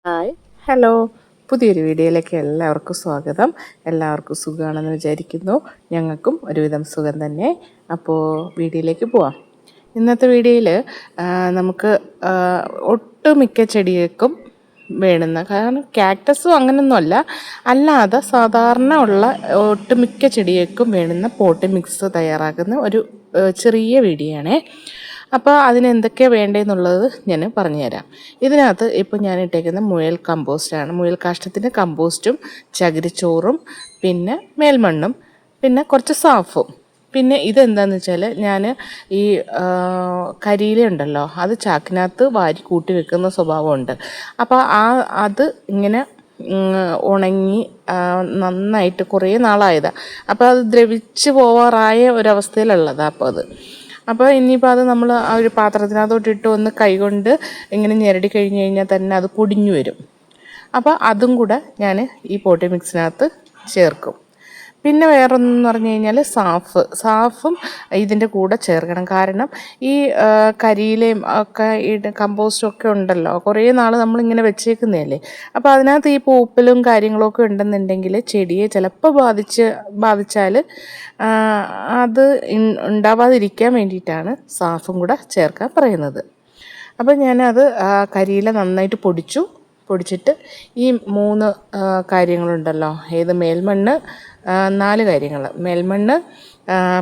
Hi hello പുതിയൊരു വീഡിയോയിലേക്ക് എല്ലാവർക്കും സ്വാഗതം. എല്ലാവർക്കും സുഖമാണെന്ന് വിചാരിക്കുന്നു. ഞങ്ങൾക്കും ഒരുവിധം സുഖം തന്നെ. അപ്പോൾ വീഡിയോയിലേക്ക് പോവാം. ഇന്നത്തെ വീഡിയോയിൽ നമുക്ക് ഒട്ടുമിക്ക ചെടികൾക്കും വേണ്ടുന്ന, കാരണം കാക്ടസും അങ്ങനെയൊന്നുമല്ല, അല്ലാതെ സാധാരണ ഉള്ള ഒട്ടുമിക്ക ചെടികൾക്കും വേണ്ടുന്ന പോട്ട് മിക്സ് തയ്യാറാക്കുന്ന ഒരു ചെറിയ വീഡിയോ ആണേ. അപ്പോൾ അതിനെന്തൊക്കെയാണ് വേണ്ടതെന്നുള്ളത് ഞാൻ പറഞ്ഞുതരാം. ഇതിനകത്ത് ഇപ്പോൾ ഞാൻ ഇട്ടേക്കുന്ന മുയൽ കമ്പോസ്റ്റാണ്. മുയൽ കാഷ്ടത്തിൻ്റെ കമ്പോസ്റ്റും ചകിരിച്ചോറും പിന്നെ മേൽമണ്ണും പിന്നെ കുറച്ച് സാഫും. പിന്നെ ഇതെന്താണെന്ന് വെച്ചാൽ ഞാൻ ഈ കരിയില ഉണ്ടല്ലോ, അത് ചാക്കിനകത്ത് വാരി കൂട്ടി വെക്കുന്ന സ്വഭാവമുണ്ട്. അപ്പോൾ അത് ഇങ്ങനെ ഉണങ്ങി നന്നായിട്ട് കുറേ നാളായതാണ്. അപ്പോൾ അത് ദ്രവിച്ച് പോവാറായ ഒരവസ്ഥയിലുള്ളതാണ്. അപ്പോൾ ഇനിയിപ്പോൾ അത് നമ്മൾ ആ ഒരു പാത്രത്തിനകത്തോട്ടിട്ട് ഒന്ന് കൈകൊണ്ട് ഇങ്ങനെ ഞെരടി കഴിഞ്ഞ് കഴിഞ്ഞാൽ തന്നെ അത് പൊടിഞ്ഞു വരും. അപ്പോൾ അതും കൂടെ ഞാൻ ഈ പോട്ടി മിക്സിനകത്ത് ചേർക്കും. പിന്നെ വേറൊന്നെന്ന് പറഞ്ഞു കഴിഞ്ഞാൽ സാഫും ഇതിൻ്റെ കൂടെ ചേർക്കണം. കാരണം ഈ കരിയിലയും ഒക്കെ ഈ കമ്പോസ്റ്റും ഒക്കെ ഉണ്ടല്ലോ, കുറേ നാൾ നമ്മളിങ്ങനെ വെച്ചേക്കുന്നതല്ലേ. അപ്പോൾ അതിനകത്ത് ഈ പൂപ്പലും കാര്യങ്ങളൊക്കെ ഉണ്ടെന്നുണ്ടെങ്കിൽ ചെടിയെ ചിലപ്പോൾ ബാധിച്ചാൽ അത് ഉണ്ടാവാതിരിക്കാൻ വേണ്ടിയിട്ടാണ് സാഫും കൂടെ ചേർക്കാൻ പറയുന്നത്. അപ്പോൾ ഞാനത് കരിയില നന്നായിട്ട് പൊടിച്ചിട്ട് ഈ 3 കാര്യങ്ങളുണ്ടല്ലോ, മേൽമണ്ണ്, 4 കാര്യങ്ങൾ: മേൽമണ്ണ്,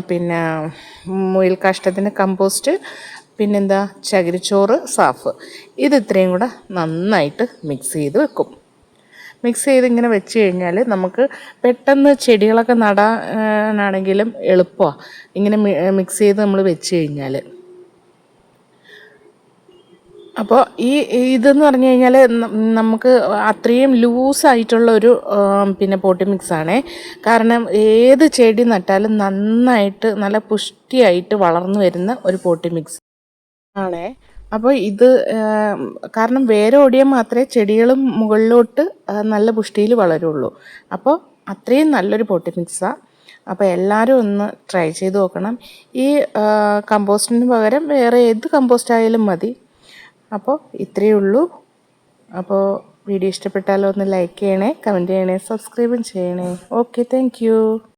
പിന്നെ മുയൽ കാഷ്ടത്തിൻ്റെ കമ്പോസ്റ്റ്, പിന്നെന്താ ചകിരിച്ചോറ്, സാഫ്, ഇത് ഇത്രയും കൂടെ നന്നായിട്ട് മിക്സ് ചെയ്ത് വെക്കും. മിക്സ് ചെയ്ത് ഇങ്ങനെ വെച്ച് കഴിഞ്ഞാൽ നമുക്ക് പെട്ടെന്ന് ചെടികളൊക്കെ നടാനാണെങ്കിലും എളുപ്പമാണ്, ഇങ്ങനെ മിക്സ് ചെയ്ത് നമ്മൾ വെച്ച് കഴിഞ്ഞാൽ. അപ്പോൾ ഇതെന്ന് പറഞ്ഞു കഴിഞ്ഞാൽ നമുക്ക് അത്രയും ലൂസായിട്ടുള്ളൊരു പിന്നെ പോട്ടി മിക്സാണേ. കാരണം ഏത് ചെടി നട്ടാലും നന്നായിട്ട് നല്ല പുഷ്ടിയായിട്ട് വളർന്നു വരുന്ന ഒരു പോട്ടി മിക്സ് ആണേ. അപ്പോൾ ഇത് കാരണം വേര് ഓടിയാൽ മാത്രമേ ചെടികളും മുകളിലോട്ട് നല്ല പുഷ്ടിയിൽ വളരുള്ളൂ. അപ്പോൾ അത്രയും നല്ലൊരു പോട്ടി മിക്സാണ്. അപ്പോൾ എല്ലാവരും ഒന്ന് ട്രൈ ചെയ്ത് നോക്കണം. ഈ കമ്പോസ്റ്റിന് പകരം വേറെ ഏത് കമ്പോസ്റ്റ് ആയാലും മതി. അപ്പോൾ ഇത്രയേ ഉള്ളൂ. അപ്പോൾ വീഡിയോ ഇഷ്ടപ്പെട്ടാലോ ഒന്ന് ലൈക്ക് ചെയ്യണേ, കമൻറ്റ് ചെയ്യണേ, സബ്സ്ക്രൈബും ചെയ്യണേ. Okay, thank you.